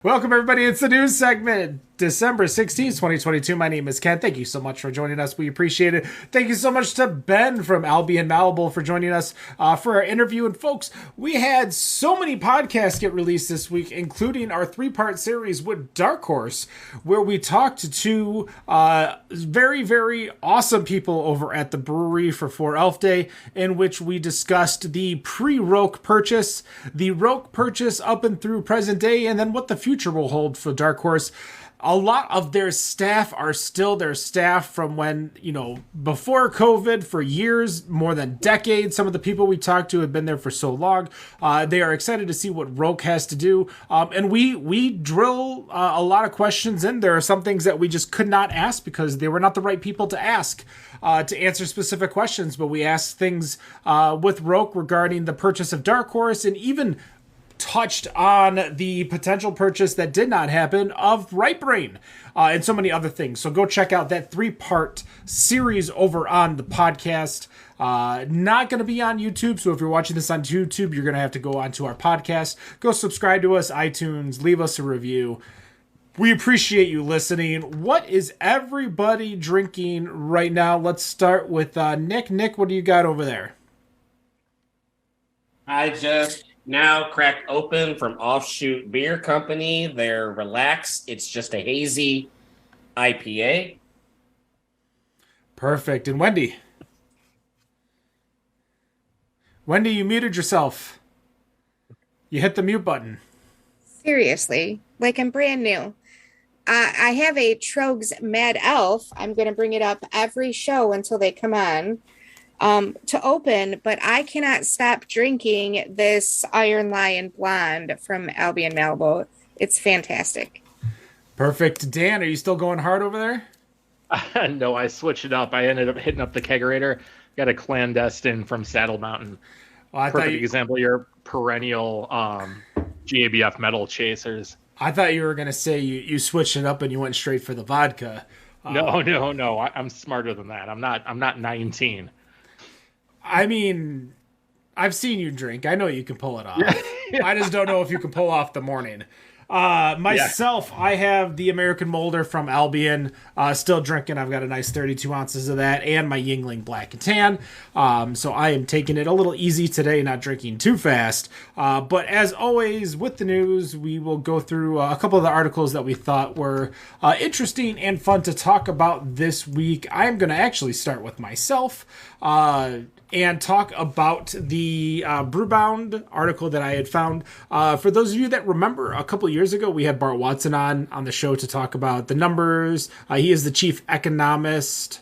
Welcome, everybody. It's the news segment, December 16th, 2022. My name is Ken. Thank you so much for joining us. We appreciate it. Thank you so much to Ben from Albion Malibu for joining us for our interview. And folks, we had so many podcasts get released this week, including our three-part series with Dark Horse, where we talked to two very, very awesome people over at the brewery for 4 Elf Day, in which we discussed the pre-Roke purchase, the Roke purchase up and through present day, and then what the future will hold for Dark Horse. A lot of their staff are still their staff from when, before COVID for years, more than decades. Some of the people we talked to have been there for so long. They are excited to see what Roke has to do. And we drill a lot of questions in. There are some things that we just could not ask because they were not the right people to ask to answer specific questions. But we asked things with Roke regarding the purchase of Dark Horse, and even touched on the potential purchase that did not happen of Right Brain and so many other things. So go check out that 3-part series over on the podcast. Not going to be on YouTube. So if you're watching this on YouTube, you're going to have to go onto our podcast. Go subscribe to us, iTunes, leave us a review. We appreciate you listening. What is everybody drinking right now? Let's start with Nick. Nick, what do you got over there? I just now cracked open from Offshoot Beer Company. They're Relax. It's just a hazy IPA. Perfect. And Wendy? Wendy, you muted yourself. You hit the mute button. Seriously, like I'm brand new. I have a Trogs Mad Elf. I'm going to bring it up every show until they come on. To open, but I cannot stop drinking this Iron Lion Blonde from Albion Malibu. It's fantastic. Perfect. Dan, are you still going hard over there? No, I switched it up. I ended up hitting up the kegerator. Got a clandestine from Saddle Mountain. Well, Perfect example, your perennial GABF metal chasers. I thought you were going to say you switched it up and you went straight for the vodka. No. I'm smarter than that. I'm not 19. I mean, I've seen you drink. I know you can pull it off. I just don't know if you can pull off the morning. Myself, I have the American Molder from Albion, still drinking. I've got a nice 32 ounces of that, and my Yingling Black and Tan. So I am taking it a little easy today, not drinking too fast. But as always, with the news, we will go through a couple of the articles that we thought were interesting and fun to talk about this week. I'm going to actually start with myself. And talk about the Brewbound article that I had found. For those of you that remember, a couple of years ago, we had Bart Watson on the show to talk about the numbers. He is the chief economist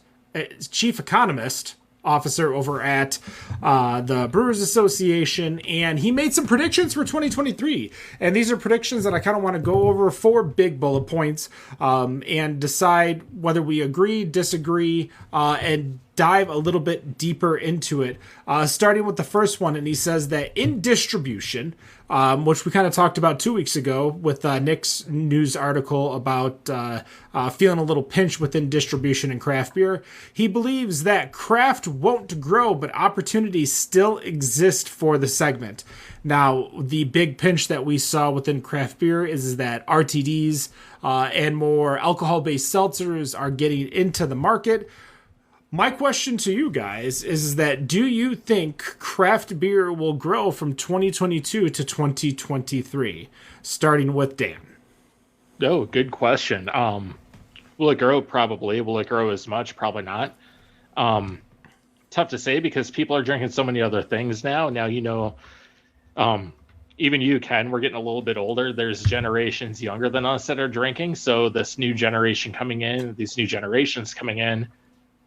officer over at the Brewers Association, and he made some predictions for 2023. And these are predictions that I kind of want to go over 4 big bullet points and decide whether we agree, disagree, and dive a little bit deeper into it, starting with the first one. And he says that in distribution, which we kind of talked about 2 weeks ago with Nick's news article about feeling a little pinch within distribution in craft beer, he believes that craft won't grow, but opportunities still exist for the segment. Now, the big pinch that we saw within craft beer is that RTDs and more alcohol-based seltzers are getting into the market. My question to you guys is that, do you think craft beer will grow from 2022 to 2023? Starting with Dan. Oh, good question. Will it grow? Probably. Will it grow as much? Probably not. Tough to say because people are drinking so many other things now. Now, even you, Ken, we're getting a little bit older. There's generations younger than us that are drinking. So this new generation coming in, these new generations coming in,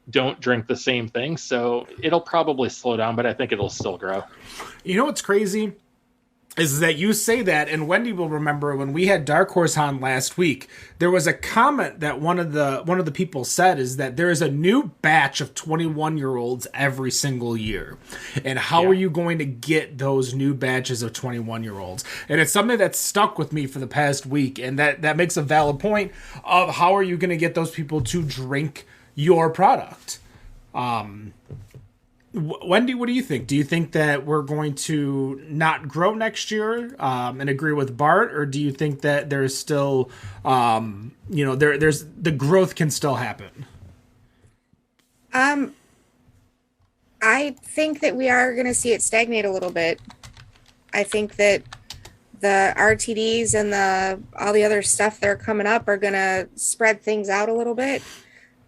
don't drink the same thing, so it'll probably slow down, but I think it'll still grow. You know what's crazy is that you say that, and Wendy will remember when we had Dark Horse on last week, there was a comment that one of the people said is that there is a new batch of 21-year-olds every single year, and how are you going to get those new batches of 21-year-olds? And it's something that's stuck with me for the past week, and that makes a valid point of how are you going to get those people to drink your product. Wendy, what do you think? Do you think that we're going to not grow next year and agree with Bart, or do you think that there's still, there's the growth can still happen? I think that we are going to see it stagnate a little bit. I think that the RTDs and all the other stuff that are coming up are going to spread things out a little bit.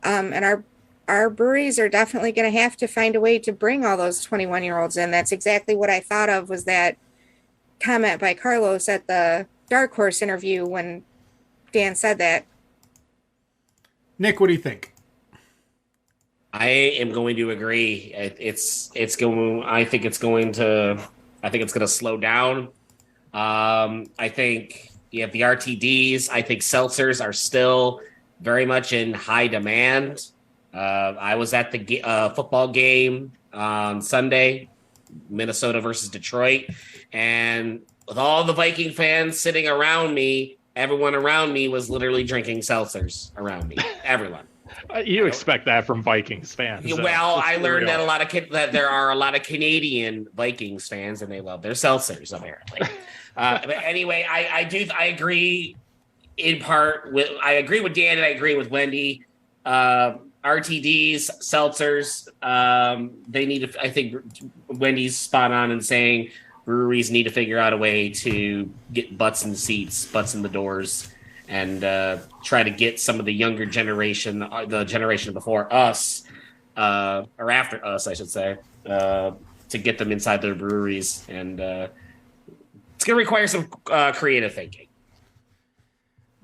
And our breweries are definitely going to have to find a way to bring all those 21-year-olds in. That's exactly what I thought of, was that comment by Carlos at the Dark Horse interview when Dan said that. Nick, what do you think? I am going to agree. It's going. I think it's going to slow down. I think you have the RTDs. I think seltzers are still very much in high demand. I was at the football game on Sunday, Minnesota versus Detroit, and with all the Viking fans sitting around me, everyone around me was literally drinking seltzers around me. Everyone. You expect that from Vikings fans. Well, I learned that that there are a lot of Canadian Vikings fans, and they love their seltzers, apparently. But anyway, I agree in part with Dan, and I agree with Wendy. RTDs, seltzers, they need to. I think Wendy's spot on in saying breweries need to figure out a way to get butts in seats, butts in the doors, and try to get some of the younger generation, the generation before us, or after us, I should say, to get them inside their breweries. And it's going to require some creative thinking.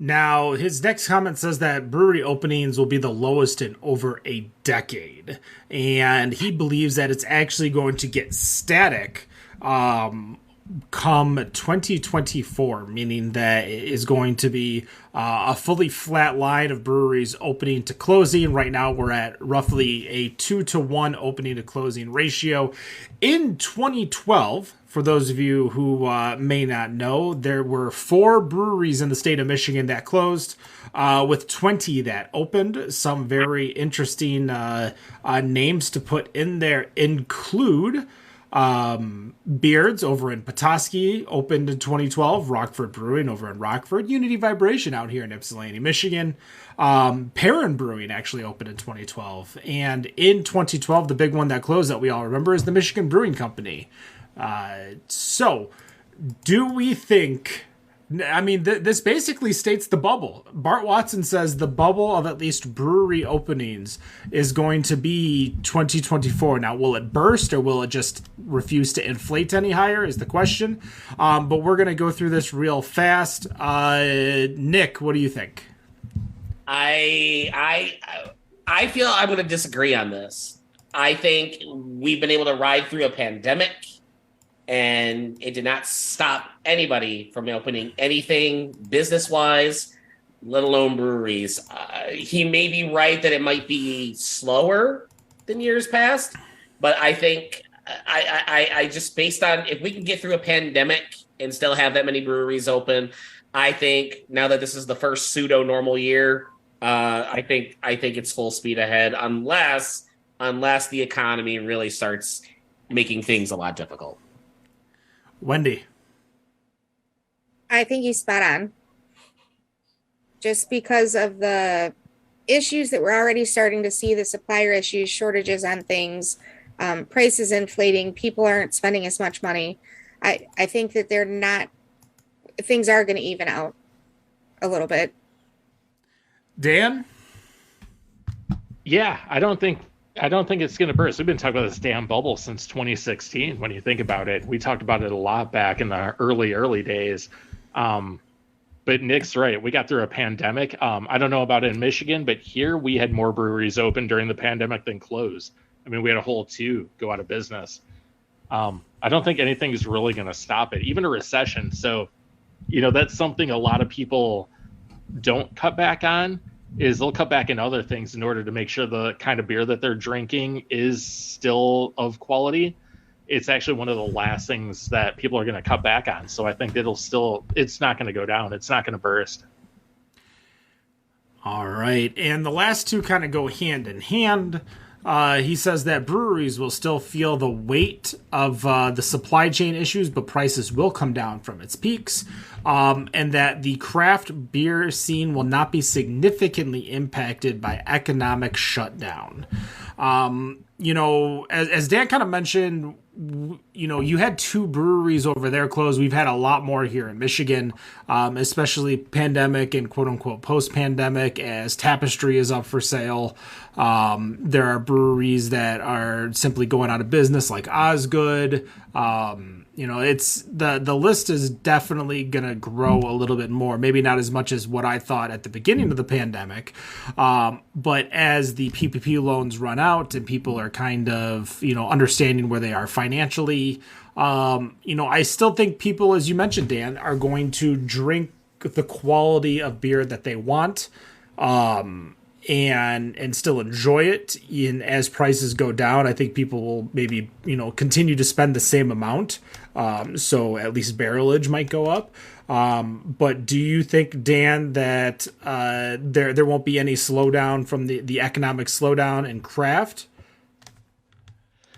Now, his next comment says that brewery openings will be the lowest in over a decade. And he believes that it's actually going to get static come 2024, meaning that it is going to be a fully flat line of breweries opening to closing. Right now, we're at roughly a 2-to-1 opening to closing ratio. In 2012, for those of you who may not know, there were 4 breweries in the state of Michigan that closed, with 20 that opened. Some very interesting names to put in there include Beards over in Petoskey opened in 2012. Rockford Brewing over in Rockford. Unity Vibration out here in Ypsilanti, Michigan. Perrin Brewing actually opened in 2012. And in 2012, the big one that closed that we all remember is the Michigan Brewing Company. So, do we think... I mean, this basically states the bubble. Bart Watson says the bubble of at least brewery openings is going to be 2024. Now, will it burst or will it just refuse to inflate any higher is the question. But we're going to go through this real fast. Nick, what do you think? I feel I'm going to disagree on this. I think we've been able to ride through a pandemic, and it did not stop anybody from opening anything business-wise, let alone breweries. He may be right that it might be slower than years past, but I think I just, based on if we can get through a pandemic and still have that many breweries open, I think now that this is the first pseudo-normal year, I think it's full speed ahead unless the economy really starts making things a lot difficult. Wendy. I think he's spot on. Just because of the issues that we're already starting to see, the supplier issues, shortages on things, prices inflating, people aren't spending as much money. I think that things are going to even out a little bit. Dan? Yeah, I don't think it's going to burst. We've been talking about this damn bubble since 2016. When you think about it, we talked about it a lot back in the early days. But Nick's right. We got through a pandemic. I don't know about it in Michigan, but here we had more breweries open during the pandemic than closed. I mean, we had a whole 2 go out of business. I don't think anything is really going to stop it, even a recession. So, that's something a lot of people don't cut back on. Is they'll cut back in other things in order to make sure the kind of beer that they're drinking is still of quality. It's actually one of the last things that people are going to cut back on. So I think it's not going to go down. It's not going to burst. All right. And the last 2 kind of go hand in hand. He says that breweries will still feel the weight of the supply chain issues, but prices will come down from its peaks, and that the craft beer scene will not be significantly impacted by economic shutdown. As Dan kind of mentioned, you had 2 breweries over there closed. We've had a lot more here in Michigan, especially pandemic and quote unquote post-pandemic, as Tapestry is up for sale. There are breweries that are simply going out of business, like Osgood. It's the list is definitely going to grow a little bit more. Maybe not as much as what I thought at the beginning of the pandemic. But as the PPP loans run out and people are kind of, understanding where they are financially, I still think people, as you mentioned, Dan, are going to drink the quality of beer that they want. And still enjoy it. As prices go down, I think people will maybe continue to spend the same amount. So at least barrelage might go up. But do you think, Dan, that there won't be any slowdown from the economic slowdown in craft?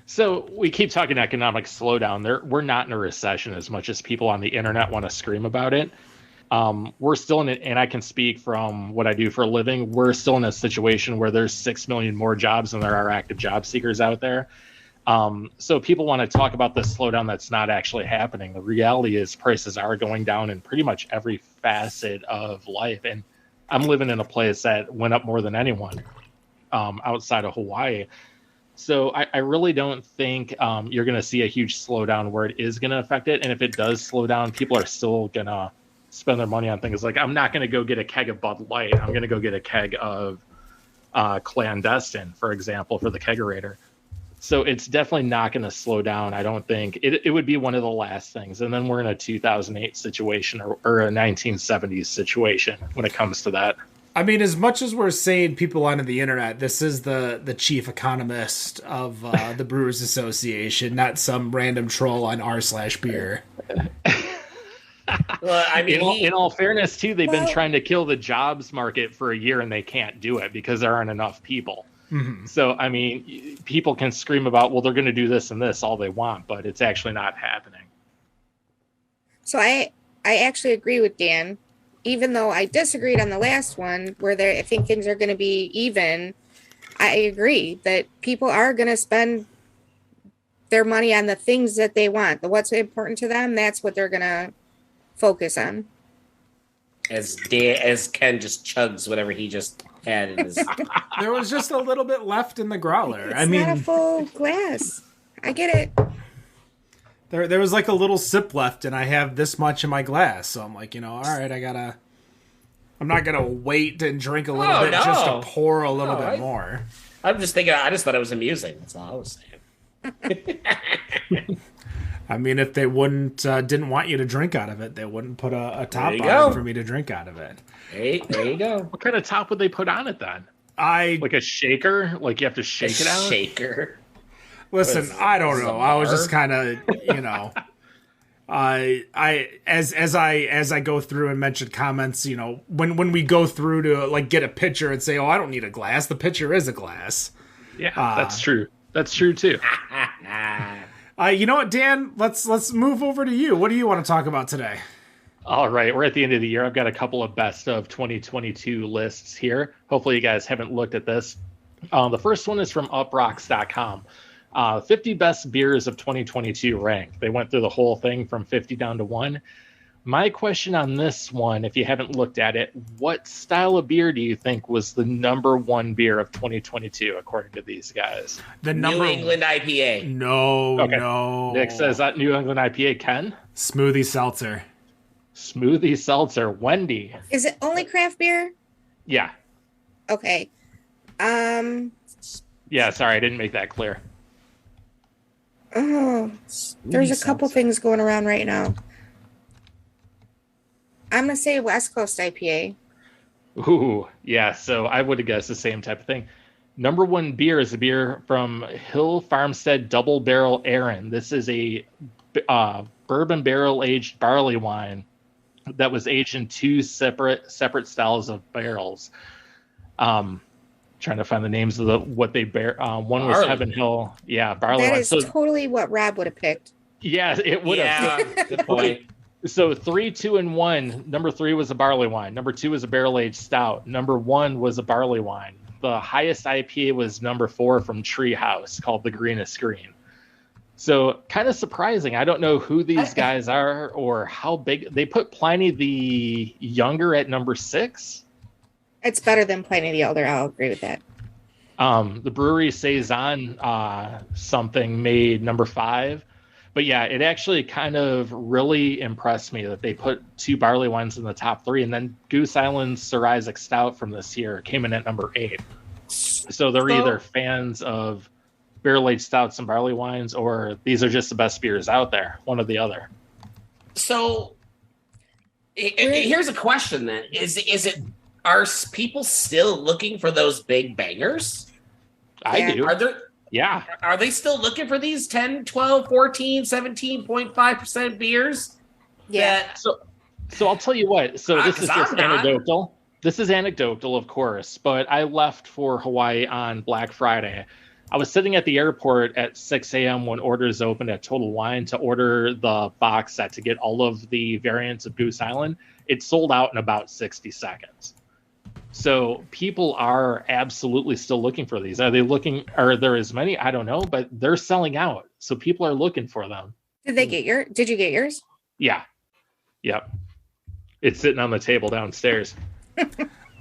So we keep talking economic slowdown. We're not in a recession as much as people on the internet want to scream about it. We're still in it, and I can speak from what I do for a living. We're still in a situation where there's 6 million more jobs than there are active job seekers out there. So people want to talk about this slowdown that's not actually happening. The reality is prices are going down in pretty much every facet of life. And I'm living in a place that went up more than anyone outside of Hawaii. So I really don't think you're going to see a huge slowdown where it is going to affect it. And if it does slow down, people are still going to spend their money on things like, I'm not going to go get a keg of Bud Light. I'm going to go get a keg of Clandestine, for example, for the kegerator. So it's definitely not going to slow down. I don't think it would be one of the last things. And then we're in a 2008 situation or a 1970s situation when it comes to that. I mean, as much as we're saying people on the internet, this is the chief economist of the Brewers Association, not some random troll on r/beer. Well, I mean, in all fairness, too, they've been trying to kill the jobs market for a year and they can't do it because there aren't enough people. Mm-hmm. So, I mean, people can scream about, well, they're going to do this and this all they want, but it's actually not happening. So I actually agree with Dan, even though I disagreed on the last one where I think things are going to be even. I agree that people are going to spend their money on the things that they want. What's important to them, that's what they're going to focus on. As Ken just chugs whatever he just had in his. There was just a little bit left in the growler. It's not a full glass. I get it. There was like a little sip left, and I have this much in my glass, so I'm like, all right, I'm not gonna wait and drink a little bit just to pour a little bit more. I'm just thinking. I just thought it was amusing. That's all I was saying. I mean, if they didn't want you to drink out of it, they wouldn't put a top on it for me to drink out of it. Hey, there you go. What kind of top would they put on it then? Like a shaker? Like you have to shake it out? Shaker. Listen, I don't know. I was just kind of, as I go through and mention comments, when we go through to like get a pitcher and say, oh, I don't need a glass. The pitcher is a glass. Yeah, that's true. That's true too. You know what, Dan? Let's move over to you. What do you want to talk about today? All right, we're at the end of the year. I've got a couple of best of 2022 lists here. Hopefully you guys haven't looked at this. The first one is from Uproxx.com. 50 best beers of 2022 ranked. They went through the whole thing from 50 down to 1. My question on this one, if you haven't looked at it, what style of beer do you think was the number 1 beer of 2022, according to these guys? New England IPA. No. Nick says that New England IPA. Ken? Smoothie seltzer. Smoothie seltzer. Wendy? Is it only craft beer? Yeah. Okay. Yeah, sorry, I didn't make that clear. Oh, there's a couple things going around right now. I'm going to say West Coast IPA. Ooh, yeah, so I would have guessed the same type of thing. Number 1 beer is a beer from Hill Farmstead Double Barrel Aaron. This is a bourbon barrel-aged barley wine that was aged in 2 separate styles of barrels. trying to find the names of what they bear. One was Barley. Heaven Hill. Yeah, barley That wine. is So totally what Rob would have picked. yeah, it would have. Yeah, good point. So 3, 2, and 1. Number 3 was a barley wine. Number 2 was a barrel-aged stout. Number 1 was a barley wine. The highest IPA was number 4 from Treehouse, called the Greenest Green. So kind of surprising. I don't know who these guys are or how big. They put Pliny the Younger at number 6. It's better than Pliny the Elder. I'll agree with that. The brewery Saison something made number 5. But yeah, it actually kind of really impressed me that they put 2 barley wines in the top 3, and then Goose Island's Sir Isaac Stout from this year came in at number 8. So they're either fans of barrel-aged stouts and barley wines, or these are just the best beers out there, one or the other. So here's a question then. Are people still looking for those big bangers? I do. Are they still looking for these 10, 12, 14, 17.5% beers? Yeah. So I'll tell you what. So this is just anecdotal. This is anecdotal, of course, but I left for Hawaii on Black Friday. I was sitting at the airport at 6 a.m. when orders opened at Total Wine to order the box set to get all of the variants of Goose Island. It sold out in about 60 seconds. So people are absolutely still looking for these. Are there as many? I don't know, but they're selling out. So people are looking for them. Did you get yours? Yeah. Yep. It's sitting on the table downstairs.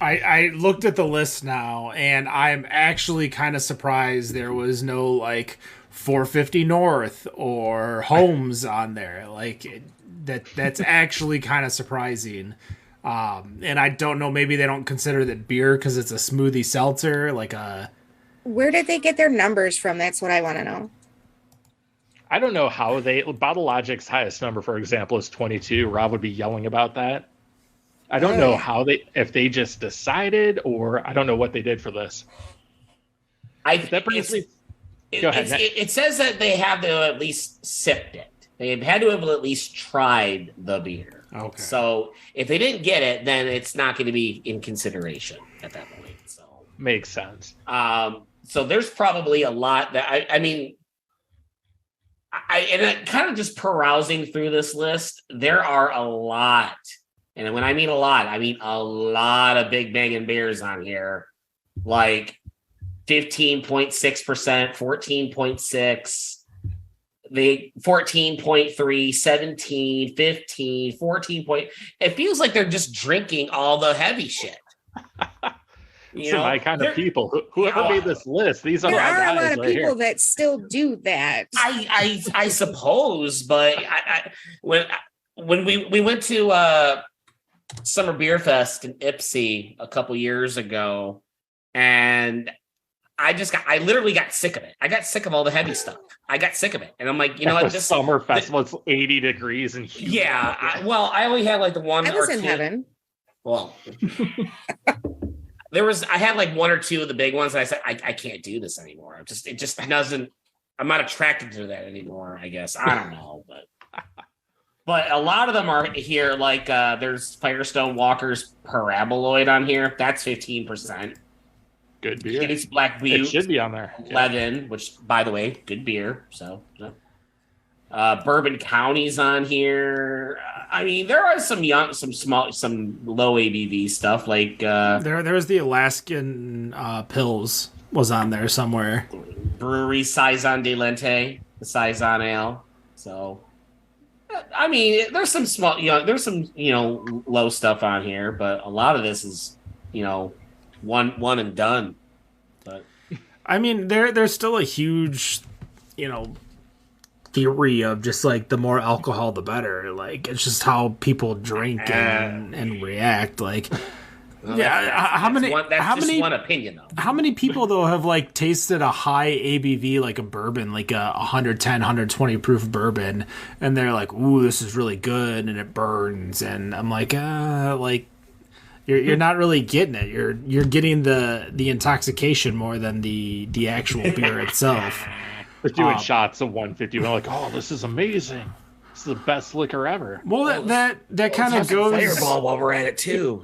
I looked at the list now, and I'm actually kind of surprised there was no, like, 450 North or Holmes on there. Like, that's actually kind of surprising. And I don't know, maybe they don't consider that beer because it's a smoothie seltzer, like a... Where did they get their numbers from? That's what I want to know. I don't know how Bottle Logic's highest number, for example, is 22. Rob would be yelling about that. I don't know if they just decided, or I don't know what they did for this. Go ahead. It says that they have to at least sipped it. They've had to have at least tried the beer. Okay. So if they didn't get it, then it's not going to be in consideration at that point. So makes sense. So there's probably a lot that I kind of just perusing through this list. There are a lot. And when I mean a lot of big banging beers on here, like 15.6%, 14.6, the 14.3, 17, 15, 14 point. It feels like they're just drinking all the heavy shit. My kind of people. Whoever made this list, these are there our are guys a lot of right people here. that still do that. I suppose, but when we went to Summer Beer Fest in Ipsy a couple years ago, and I literally got sick of it. I got sick of all the heavy stuff. I got sick of it, and I'm like, you know what? This Summer Festival, it's 80 degrees and humid. Yeah. I only had like the one. I was in heaven. Well, I had like one or two of the big ones, and I said, I can't do this anymore. It just doesn't. I'm not attracted to that anymore. I guess I don't know, but a lot of them are here. Like there's Firestone Walker's Paraboloid on here. That's 15%. Good beer. It's Black Butte. It should be on there. 11, which, by the way, good beer. So, Bourbon County's on here. I mean, there are some low ABV stuff like there was the Alaskan Pills was on there somewhere. Brewery Saison de Lente, the Saison Ale. So, I mean, there's some small, there's some low stuff on here, but a lot of this is one and done. But I mean, there's still a huge theory of just like the more alcohol the better. Like it's just how people drink and react. Like how many one opinion though. How many people though have like tasted a high ABV like a bourbon, like a 110 120 proof bourbon, and they're like, ooh, this is really good, and it burns, and I'm like you're not really getting it. You're getting the intoxication more than the actual beer itself. They're doing shots of 150. We're like, oh, this is amazing. It's the best liquor ever. Well, that kind of goes. Fireball while we're at it too.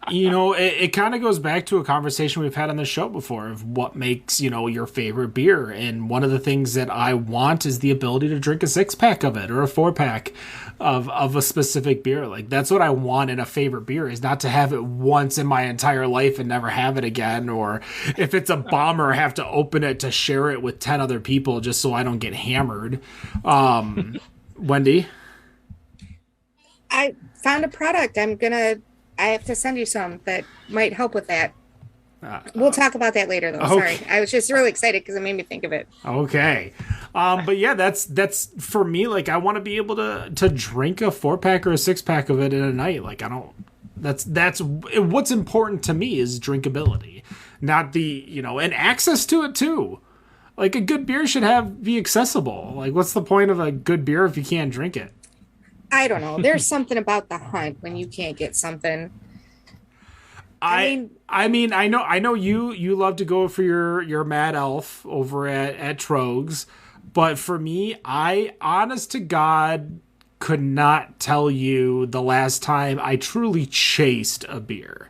It kind of goes back to a conversation we've had on the show before of what makes, your favorite beer. And one of the things that I want is the ability to drink a 6-pack of it or a 4-pack of a specific beer. Like, that's what I want in a favorite beer, is not to have it once in my entire life and never have it again. Or if it's a bomber, have to open it to share it with 10 other people just so I don't get hammered. Wendy? I found a product. I have to send you some that might help with that. We'll talk about that later, though. Okay. Sorry. I was just really excited because it made me think of it. Okay. But yeah, that's for me. Like, I want to be able to drink a 4-pack or a 6-pack of it in a night. Like, that's what's important to me is drinkability, not and access to it too. Like, a good beer should be accessible. Like, what's the point of a good beer if you can't drink it? I don't know. There's something about the hunt when you can't get something. I mean, I know you love to go for your Mad Elf over at Trogs, but for me, I honest to God could not tell you the last time I truly chased a beer.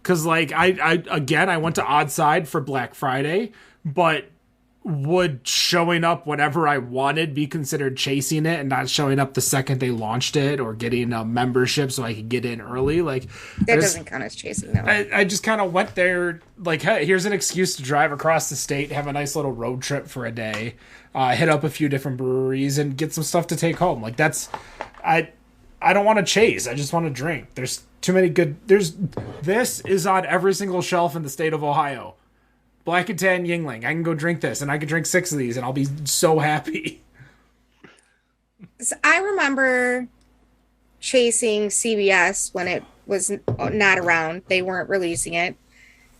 Cause like I went to Oddside for Black Friday, but would showing up whenever I wanted be considered chasing it and not showing up the second they launched it or getting a membership so I could get in early? Like, that doesn't count as chasing, though. I just kind of went there like, hey, here's an excuse to drive across the state, have a nice little road trip for a day, hit up a few different breweries and get some stuff to take home. Like, I don't want to chase. I just want to drink. There's too many good. This is on every single shelf in the state of Ohio. Black and Tan Yingling. I can go drink this, and I can drink 6 of these, and I'll be so happy. So I remember chasing CBS when it was not around. They weren't releasing it.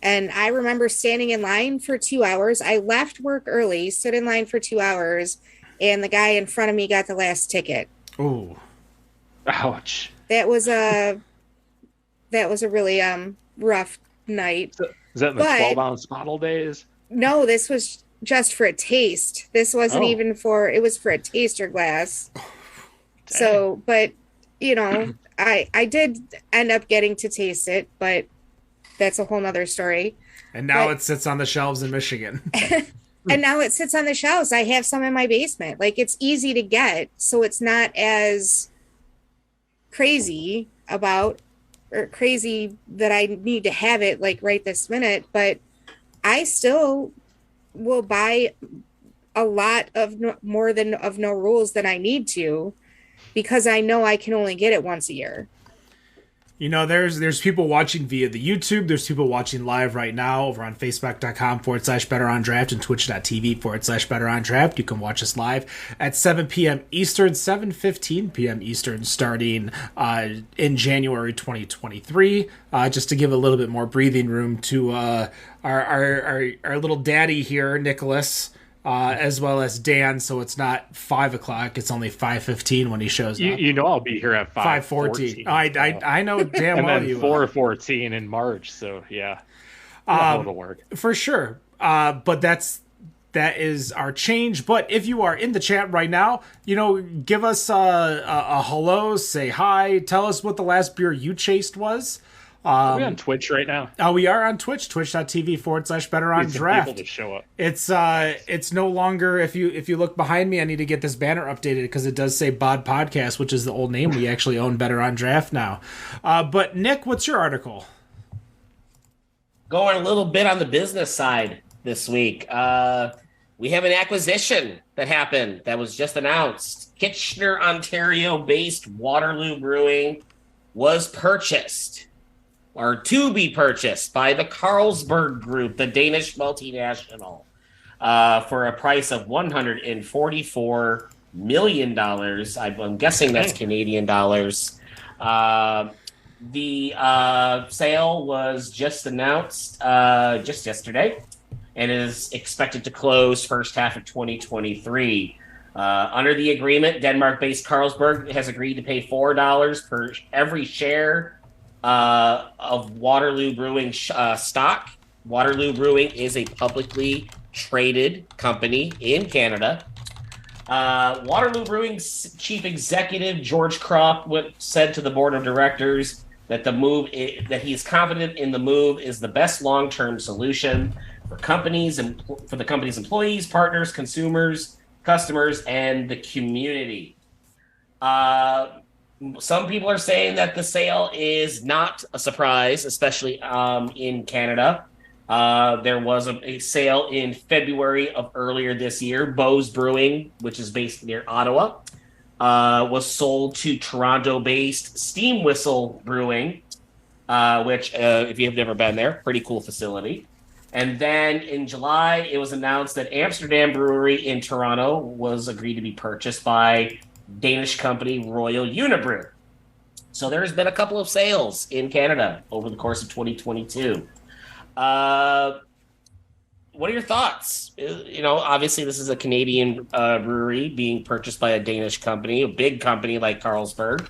And I remember standing in line for 2 hours. I left work early, stood in line for 2 hours, and the guy in front of me got the last ticket. Oh. Ouch. That was a really rough night. Is that in the 12-ounce bottle days? No, this was just for a taste. This wasn't even it was for a taster glass. So, but, I did end up getting to taste it, but that's a whole nother story. And now it sits on the shelves in Michigan. And now it sits on the shelves. I have some in my basement. Like, it's easy to get, so it's not as crazy that I need to have it like right this minute, but I still will buy a lot of more than of no rules than I need to, because I know I can only get it once a year. There's people watching via the YouTube. There's people watching live right now over on Facebook.com/BetterOnDraft and Twitch.tv/BetterOnDraft. You can watch us live at 7 p.m. Eastern, 7:15 p.m. Eastern, starting in January 2023. Just to give a little bit more breathing room to our little daddy here, Nicholas. As well as Dan, so it's not 5 o'clock. It's only 5:15 when he shows up. I'll be here at 5:14. I know damn well you. And then 4:14 in March. So yeah, it'll work for sure. But that is our change. But if you are in the chat right now, give us a hello, say hi, tell us what the last beer you chased was. Are we on Twitch right now? We are on Twitch, twitch.tv/BetterOnDraft. People to show up. It's no longer, if you look behind me, I need to get this banner updated because it does say Bod Podcast, which is the old name. We actually own Better on Draft now. But Nick, what's your article? Going a little bit on the business side this week. We have an acquisition that happened that was just announced. Kitchener, Ontario-based Waterloo Brewing was purchased, or to be purchased, by the Carlsberg Group, the Danish multinational, for a price of $144 million. I'm guessing that's Canadian dollars. The sale was just announced just yesterday and is expected to close first half of 2023. Under the agreement, Denmark-based Carlsberg has agreed to pay $4 per every share of Waterloo Brewing stock. Waterloo Brewing is a publicly traded company in Canada. Waterloo Brewing's chief executive George Kropp said to the board of directors that that he is confident in the move is the best long-term solution for companies and for the company's employees, partners, consumers, customers, and the community. Some people are saying that the sale is not a surprise, especially in Canada. There was a sale in February of earlier this year. Bose Brewing, which is based near Ottawa, was sold to Toronto-based Steam Whistle Brewing, which, if you've never been there, pretty cool facility. And then in July, it was announced that Amsterdam Brewery in Toronto was agreed to be purchased by Danish company Royal Unibrew. So there's been a couple of sales in Canada over the course of 2022. What are your thoughts? Obviously this is a Canadian brewery being purchased by a Danish company, a big company like Carlsberg.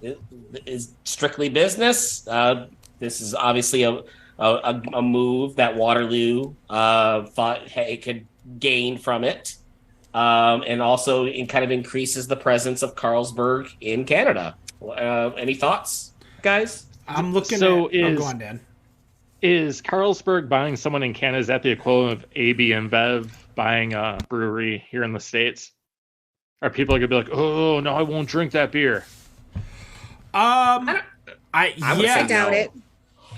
It is strictly business. This is obviously a move that Waterloo thought it could gain from it. And also it kind of increases the presence of Carlsberg in Canada. Any thoughts, guys? I'm looking go on, Dan. Is Carlsberg buying someone in Canada? Is that the equivalent of AB InBev buying a brewery here in the States? Are people going to be like, oh, no, I won't drink that beer? I doubt it.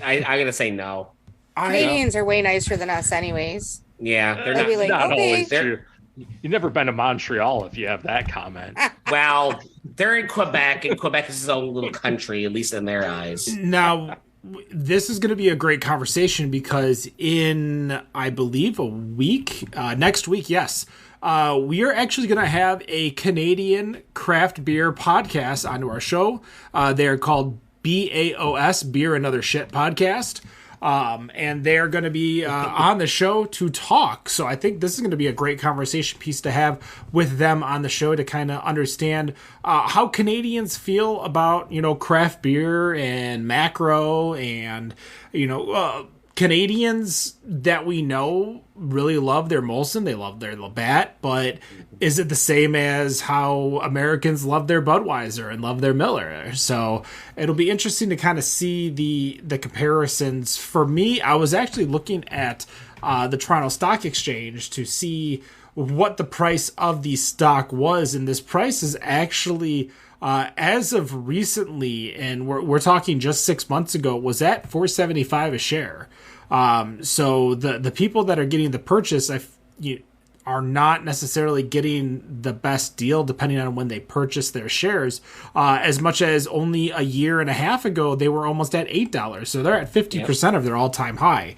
I'm going to say no. Canadians are way nicer than us anyways. Yeah. They're They'll be like, not okay. always true. You've never been to Montreal if you have that comment. Well, they're in Quebec, and Quebec is its own little country, at least in their eyes. Now, this is going to be a great conversation because in, I believe, a week, next week, yes, we are actually going to have a Canadian craft beer podcast onto our show. They are called BAOS, Beer and Other Shit Podcast. And they're going to be on the show to talk. So I think this is going to be a great conversation piece to have with them on the show to kind of understand how Canadians feel about, craft beer and macro and, Canadians that we know really love their Molson. They love their Labatt, but is it the same as how Americans love their Budweiser and love their Miller? So it'll be interesting to kind of see the comparisons. For me, I was actually looking at the Toronto Stock Exchange to see what the price of the stock was, and this price is actually as of recently, and we're talking just 6 months ago, was at $4.75 a share. So the people that are getting the purchase are not necessarily getting the best deal depending on when they purchase their shares. As much as only a year and a half ago, they were almost at $8. So they're at 50% of their all-time high.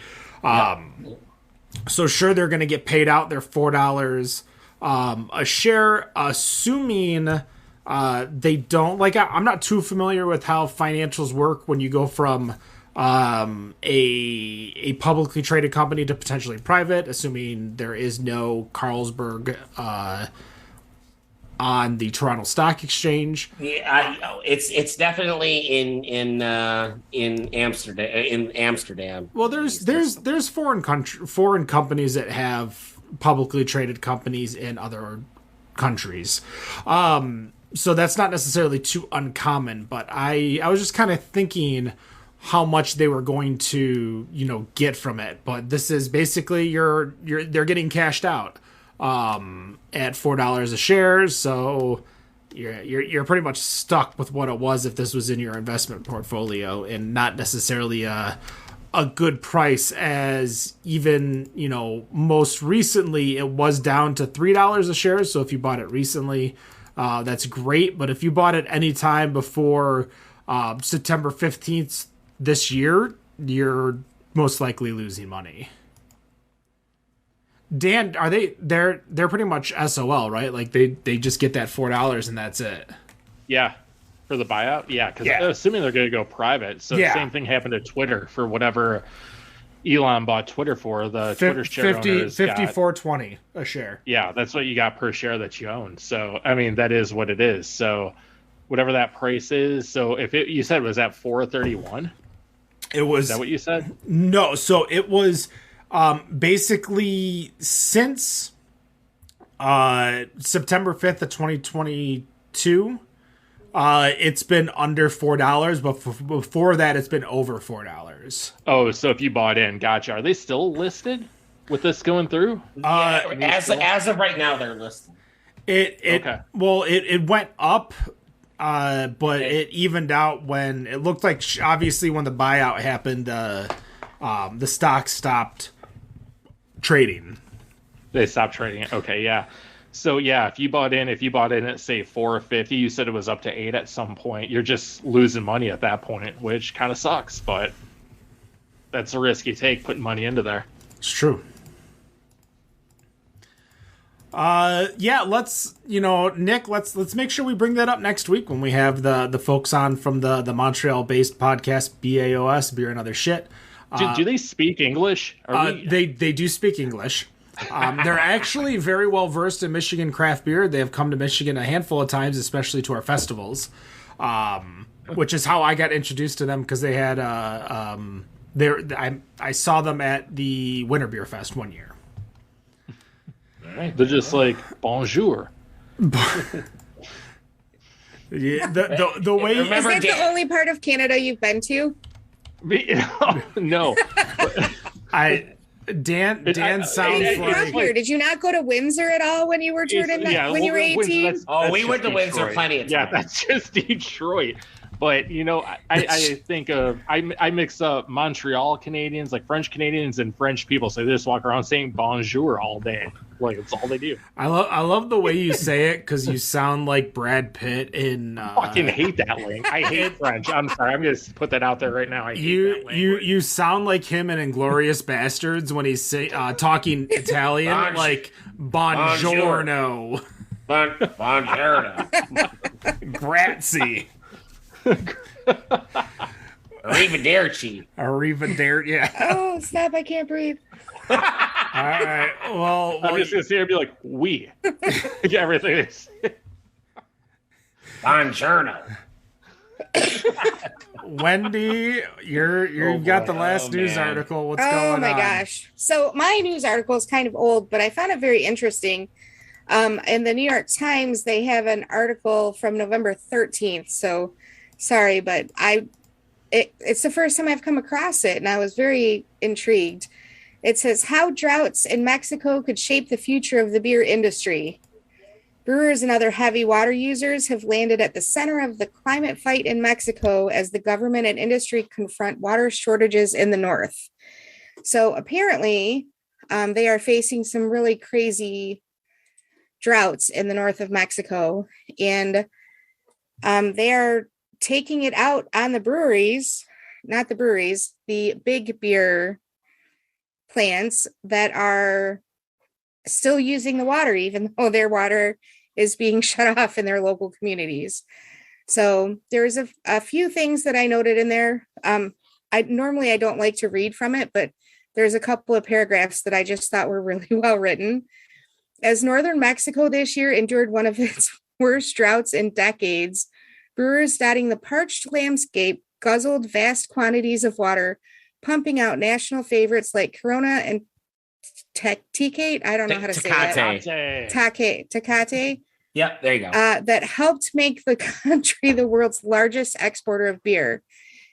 So sure, they're going to get paid out their $4 a share, assuming they don't. I'm not too familiar with how financials work when you go from a publicly traded company to potentially private, assuming there is no Carlsberg on the Toronto Stock Exchange. Yeah, it's definitely in Amsterdam. Well, there's foreign companies that have publicly traded companies in other countries. So that's not necessarily too uncommon, but I was just kind of thinking how much they were going to, get from it. But this is basically they're getting cashed out at $4 a share. So you're pretty much stuck with what it was if this was in your investment portfolio, and not necessarily a good price, as even, most recently it was down to $3 a share. So if you bought it recently, that's great. But if you bought it any time before September 15th this year, you're most likely losing money. Dan, they're pretty much SOL, right? Like they just get that $4 and that's it. Yeah. For the buyout? Yeah, because assuming they're going to go private. So the same thing happened to Twitter for whatever Elon bought Twitter for. The Twitter share owners $54.20 a share. Yeah, that's what you got per share that you own. So, I mean, that is what it is. So, whatever that price is. So, you said it was at $4.31? It was. Is that what you said? No. So, it was basically since September 5th of 2022. It's been under $4, but before that, it's been over $4. Oh, so if you bought in, gotcha. Are they still listed with this going through? As of right now, they're listed. It went up, but it evened out when it looked like obviously when the buyout happened, the stock stopped trading. They stopped trading it. Okay, yeah. So yeah, if you bought in at say $4.50, you said it was up to $8 at some point. You're just losing money at that point, which kind of sucks. But that's a risk you take putting money into there. It's true. Let's Nick, let's make sure we bring that up next week when we have the folks on from the Montreal based podcast BAOS, Beer and Other Shit. Do they speak English? They do speak English. They're actually very well versed in Michigan craft beer. They have come to Michigan a handful of times, especially to our festivals, which is how I got introduced to them because they had I saw them at the Winter Beer Fest one year. They're just like bonjour. Yeah, the way is that the only part of Canada you've been to? No. Dan sounds like. Here. Did you not go to Windsor at all when you were touring when you were 18? We went to Windsor plenty of times. Yeah, that's just Detroit. But I think I mix up Montreal Canadians, like French Canadians and French people. So they just walk around saying bonjour all day. Like it's all they do. I love the way you say it because you sound like Brad Pitt in. Fucking hate that link. I hate French. I'm sorry. I'm just put that out there right now. I hate that you sound like him in Inglourious Bastards when he's talking Italian, like buongiorno, buongiorno, grazie. Arrivederci. Yeah. Oh, stop. I can't breathe. All right. Well, I'm just going to sit here and be like, we. Everything is. Buongiorno. Wendy, you've got the last news article. What's going on? Oh, my gosh. So my news article is kind of old, but I found it very interesting. In the New York Times, they have an article from November 13th. So sorry, but it's the first time I've come across it, and I was very intrigued. It says, how droughts in Mexico could shape the future of the beer industry. Brewers and other heavy water users have landed at the center of the climate fight in Mexico as the government and industry confront water shortages in the north. So apparently, they are facing some really crazy droughts in the north of Mexico, and they are taking it out on the breweries, not the breweries, the big beer plants that are still using the water, even though their water is being shut off in their local communities. So there's a few things that I noted in there. I don't like to read from it, but there's a couple of paragraphs that I just thought were really well written. As northern Mexico this year endured one of its worst droughts in decades, brewers dotting the parched landscape guzzled vast quantities of water, pumping out national favorites like Corona and Tecate. I don't know how to say that. Tecate. Yep, there you go. That helped make the country the world's largest exporter of beer.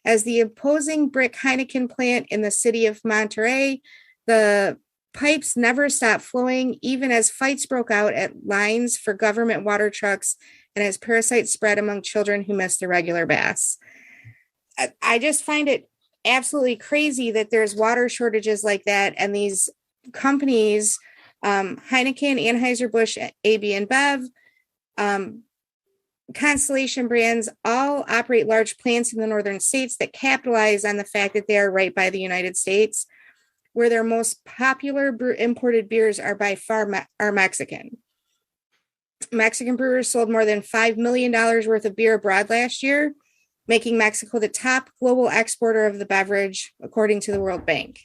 As the imposing brick Heineken plant in the city of Monterrey, the pipes never stopped flowing, even as fights broke out at lines for government water trucks and as parasites spread among children who missed their regular baths. I just find it absolutely crazy that there's water shortages like that, and these companies, Heineken, Anheuser-Busch, AB InBev, Constellation Brands, all operate large plants in the northern states that capitalize on the fact that they are right by the United States, where their most popular imported beers are by far are Mexican. Mexican brewers sold more than $5 million worth of beer abroad last year, making Mexico the top global exporter of the beverage, according to the World Bank.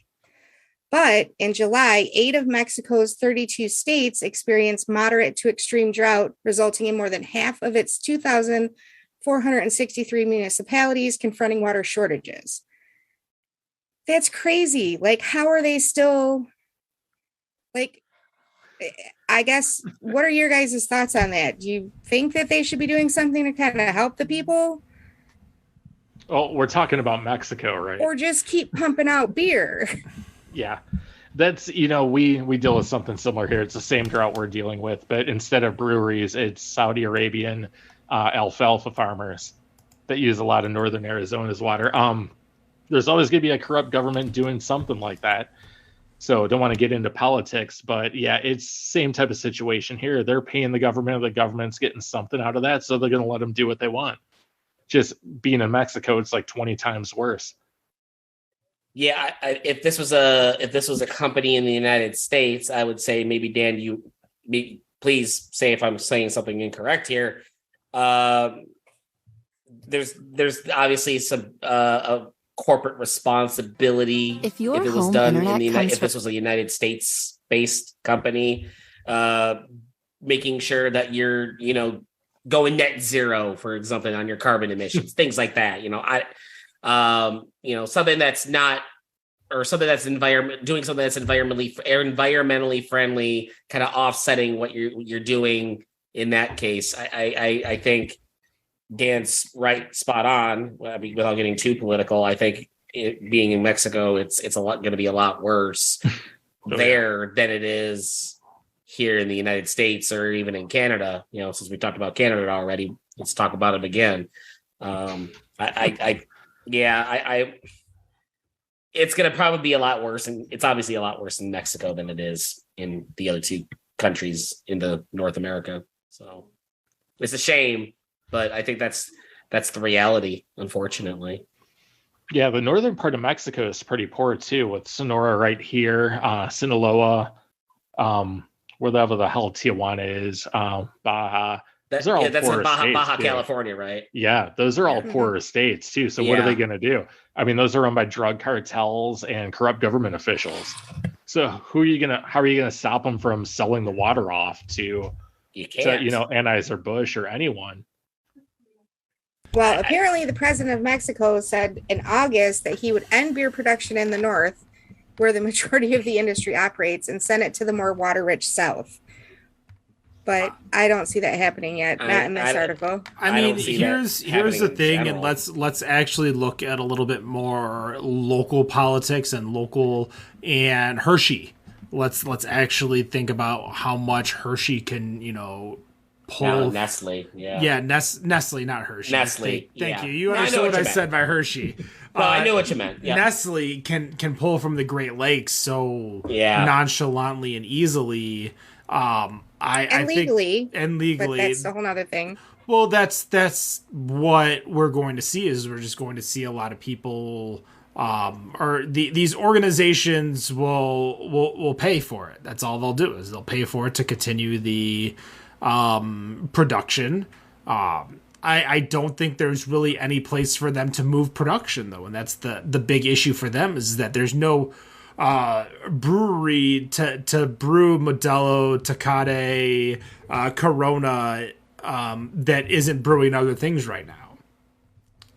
But in July, 8 of Mexico's 32 states experienced moderate to extreme drought, resulting in more than half of its 2,463 municipalities confronting water shortages. That's crazy. Like, how are they still, like, I guess, what are your guys' thoughts on that? Do you think that they should be doing something to kind of help the people? Oh, we're talking about Mexico, right? Or just keep pumping out beer? Yeah. That's, we deal with something similar here. It's the same drought we're dealing with, but instead of breweries, it's Saudi Arabian alfalfa farmers that use a lot of northern Arizona's water. There's always going to be a corrupt government doing something like that. So don't want to get into politics, but yeah, it's same type of situation here. They're paying the government, the government's getting something out of that, so they're going to let them do what they want. Just being in Mexico, it's like 20 times worse. Yeah, if this was a company in the United States, I would say maybe Dan, please say if I'm saying something incorrect here. There's obviously some a corporate responsibility if it was done in the United, if this was a United States based company, making sure that you're going net zero for something on your carbon emissions, things like that. Something that's not, or something that's doing something that's environmentally friendly, kind of offsetting what you're doing in that case. I think Dan's right, spot on. I mean, without getting too political, I think being in Mexico, it's going to be a lot worse there than it is here in the United States or even in Canada. Since we talked about Canada already, let's talk about it again. It's going to probably be a lot worse, and it's obviously a lot worse in Mexico than it is in the other two countries in North America. So it's a shame, but I think that's the reality, unfortunately. Yeah, the northern part of Mexico is pretty poor too, with Sonora right here, Sinaloa, wherever the hell Tijuana is, Baja. Those are all that's poorer in Baja states, California, right? Yeah, those are all poorer states too. So what are they going to do? I mean, those are run by drug cartels and corrupt government officials. So how are you gonna stop them from selling the water off to Anheuser-Busch or anyone? Well, apparently the president of Mexico said in August that he would end beer production in the north, where the majority of the industry operates, and send it to the more water-rich south. But I don't see that happening yet. Not in this article. I mean, here's the thing, and let's actually look at a little bit more local politics and Hershey. Let's actually think about how much Hershey can, pull. Nestle, Nestle, not Hershey. Nestle. Thank you. You understood what I said by Hershey. Well, I knew what you meant. Yeah. Nestle can pull from the Great Lakes so nonchalantly and easily. Legally, but that's a whole other thing. Well, that's what we're going to see. Is we're just going to see a lot of people, these organizations will pay for it. That's all they'll do, is they'll pay for it to continue the production. I don't think there's really any place for them to move production, though, and that's the big issue for them, is that there's no brewery to brew Modelo, Tecate, Corona that isn't brewing other things right now.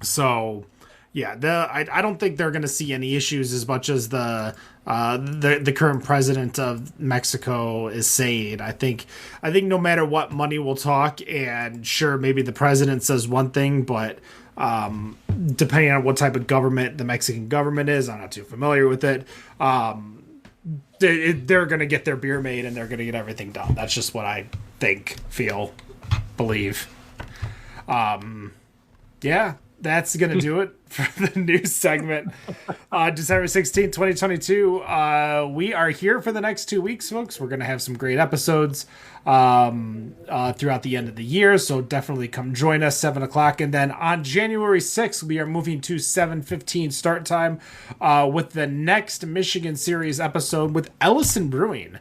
So yeah, I don't think they're going to see any issues as much as the current president of Mexico is saying. I think no matter what, money will talk, and sure, maybe the president says one thing, but depending on what type of government the Mexican government is, I'm not too familiar with it. They're going to get their beer made, and they're going to get everything done. That's just what I think, feel, believe. Yeah, that's going to do it for the news segment. December 16th, 2022. We are here for the next 2 weeks, folks. We're going to have some great episodes throughout the end of the year, so definitely come join us, 7 o'clock. And then on January 6th, we are moving to 7:15 start time with the next Michigan Series episode with Ellison Brewing,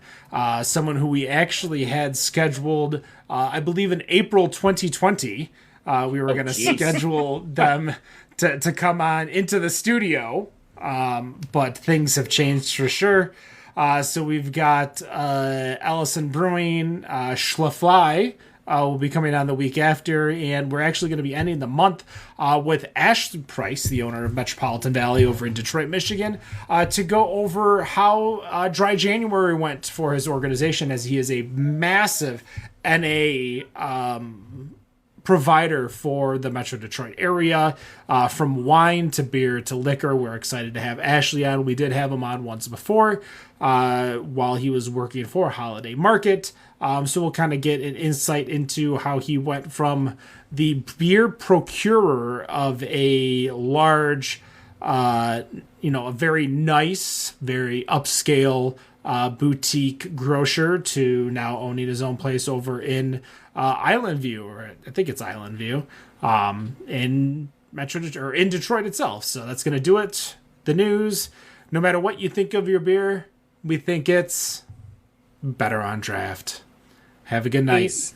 someone who we actually had scheduled, I believe, in April 2020. We were going to schedule them to come on into the studio, but things have changed for sure. So we've got Ellison Brewing, Schlafly, will be coming on the week after, and we're actually going to be ending the month with Ashley Price, the owner of Metropolitan Valley over in Detroit, Michigan, to go over how dry January went for his organization, as he is a massive NA provider for the Metro Detroit area, from wine to beer to liquor. We're excited to have Ashley on. We did have him on once before while he was working for Holiday Market. So we'll kind of get an insight into how he went from the beer procurer of a large, a very nice, very upscale boutique grocer to now owning his own place over in Island View, or I think it's Island View, in or in Detroit itself. So that's going to do it. The news. No matter what you think of your beer, we think it's better on draft. Have a good night. Peace.